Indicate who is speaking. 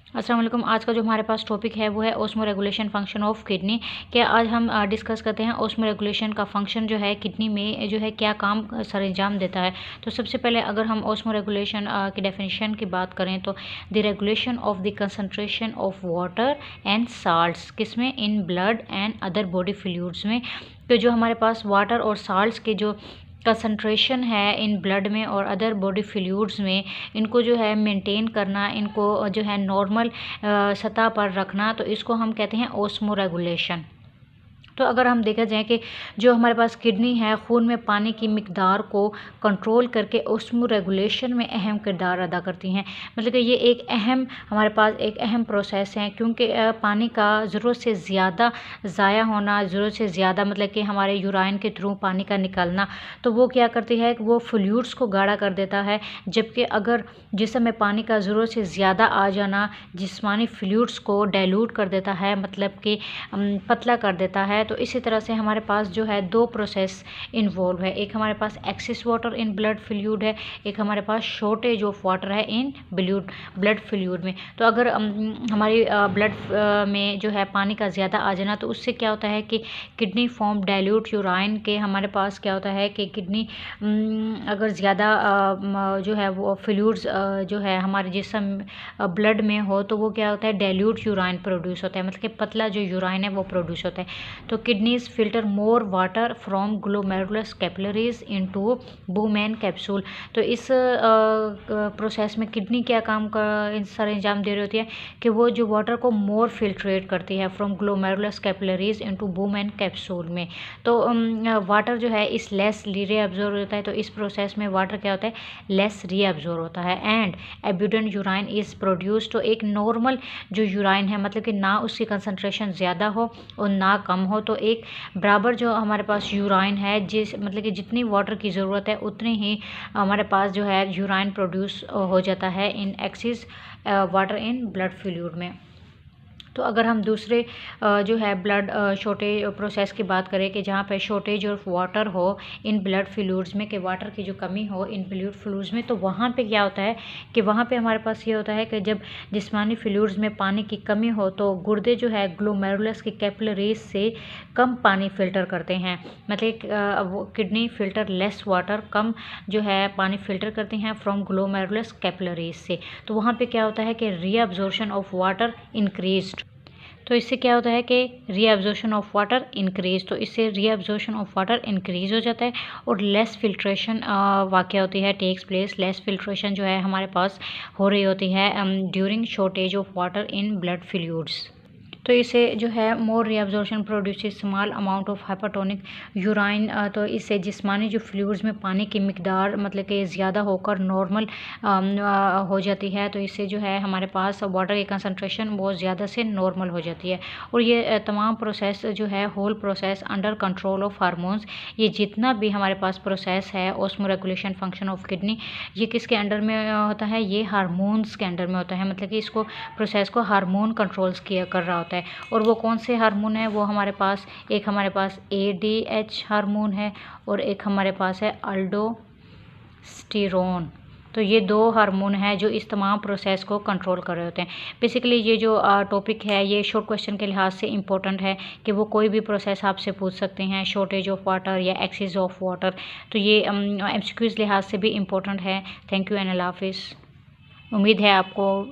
Speaker 1: अस्सलाम वालेकुम। आज का जो हमारे पास टॉपिक है वो है osmoregulation function of kidney. क्या आज हम डिस्कस करते हैं ऑस्मो रेगुलेशन का फंक्शन जो है किडनी में जो है क्या काम सरंजाम देता है। तो सबसे पहले अगर हम ऑस्मो रेगुलेशन की डेफिनेशन की बात करें तो the regulation of the concentration of water and salts किसमें, in blood and other body fluids में। तो जो हमारे पास वाटर और साल्ट्स के जो कंसंट्रेशन है इन ब्लड में और अदर बॉडी फ्लूइड्स में, इनको जो है मेंटेन करना, इनको जो है नॉर्मल सतह पर रखना, तो इसको हम कहते हैं ऑस्मो रेगुलेशन। तो अगर हम देखा जाए कि जो हमारे पास किडनी है खून में पानी की मिकदार को कंट्रोल करके ऑस्मो रेगुलेशन में अहम किरदार अदा करती हैं। मतलब कि ये एक अहम हमारे पास एक अहम प्रोसेस है, क्योंकि पानी का ज़रूरत से ज़्यादा ज़ाया होना, ज़रूरत से ज़्यादा मतलब कि हमारे यूराइन के थ्रू पानी का निकलना, तो वो क्या करती है कि वो फ्लूइड्स को गाढ़ा कर देता है। जबकि अगर जिसम में पानी का ज़रूरत से ज़्यादा आ जाना जिस्मानी फ्लूइड्स को डाइल्यूट कर देता है, मतलब कि पतला कर देता है। तो इसी तरह से हमारे पास जो है दो प्रोसेस इन्वॉल्व है, एक हमारे पास excess water in blood fluid है, एक हमारे पास शॉर्टेज ऑफ वाटर है इन ब्लड फ्लूइड में। तो अगर हमारी ब्लड में जो है पानी का ज़्यादा आ जाना, तो उससे क्या होता है कि किडनी फॉर्म डाइल्यूट यूराइन के हमारे पास क्या होता है कि किडनी अगर ज़्यादा जो है वो फ्लूइड्स जो है हमारे जिसम ब्लड में हो, तो वो क्या होता है डाइल्यूट यूराइन प्रोड्यूस होता है, मतलब कि पतला जो यूराइन है वो प्रोड्यूस होता है। तो kidneys filter more water from glomerulus capillaries into Bowman capsule. तो इस प्रोसेस में किडनी क्या काम का सर अंजाम दे रही होती है कि वो जो वाटर को मोर फिल्ट्रेट करती है from glomerulus capillaries into Bowman capsule में। तो वाटर जो है इस लेस रीअब्जॉर्ब होता है, तो इस प्रोसेस में वाटर क्या होता है लेस रीअब्जॉर्ब होता है and abundant urine is produce. तो एक नॉर्मल जो यूराइन है, मतलब कि ना उसकी कंसंट्रेशन ज़्यादा हो और ना कम हो, तो एक बराबर जो हमारे पास यूराइन है, जिस मतलब कि जितनी वाटर की ज़रूरत है उतनी ही हमारे पास जो है यूराइन प्रोड्यूस हो जाता है in excess water in blood fluid में। तो अगर हम दूसरे जो है ब्लड शॉर्टेज प्रोसेस की बात करें कि जहाँ पे शॉर्टेज ऑफ वाटर हो इन ब्लड फ्लूइड्स में, कि वाटर की जो कमी हो इन ब्लड फ्लूइड्स में, तो वहाँ पे क्या होता है कि वहाँ पे हमारे पास ये होता है कि जब जिस्मानी फ्लूइड्स में पानी की कमी हो, तो गुर्दे जो है ग्लोमेरुलस की कैपिलरीज से कम पानी फिल्टर करते हैं। मतलब वो किडनी फिल्टर लेस वाटर, कम जो है पानी फिल्टर करते हैं फ्रॉम ग्लोमेरुलस कैपिलरीज से। तो वहाँ पे क्या होता है कि रीअब्जॉर्प्शन ऑफ वाटर इंक्रीज्ड। तो इससे क्या होता है कि रीअब्जॉर्प्शन ऑफ वाटर इंक्रीज, तो इससे रीअब्जॉर्प्शन ऑफ वाटर इंक्रीज हो जाता है और लेस फिल्ट्रेशन वाक़या होती है, टेक्स प्लेस। लेस फिल्ट्रेशन जो है हमारे पास हो रही होती है during shortage of water in blood fluids. तो इससे जो है more reabsorption produces small amount of hypertonic urine. तो इससे जिस्मानी जो फ्लूइड्स में पानी की मिकदार मतलब कि ज़्यादा होकर नॉर्मल हो जाती है। तो इससे जो है हमारे पास वाटर की कंसंट्रेशन बहुत ज़्यादा से नॉर्मल हो जाती है। और ये तमाम प्रोसेस जो है whole process under control of hormones. ये जितना भी हमारे पास प्रोसेस है osmoregulation function of kidney, ये किसके अंडर में होता है, ये हार्मोन्स के अंडर में होता है। मतलब कि इसको प्रोसेस को हार्मोन कंट्रोल्स किया कर रहा होता है। और वो कौन से हार्मोन है, वो हमारे पास एक हमारे पास ADH हार्मोन है और एक हमारे पास है अल्डोस्टेरोन। तो ये दो हार्मोन हैं जो इस तमाम प्रोसेस को कंट्रोल कर रहे होते हैं। बेसिकली ये जो टॉपिक है ये शॉर्ट क्वेश्चन के लिहाज से इम्पोर्टेंट है कि वो कोई भी प्रोसेस आपसे पूछ सकते हैं, शॉर्टेज ऑफ वाटर या एक्सेस ऑफ वाटर। तो ये MCQs लिहाज से भी इम्पोर्टेंट है। थैंक यू एंड अल्लाह हाफिज़। उम्मीद है आपको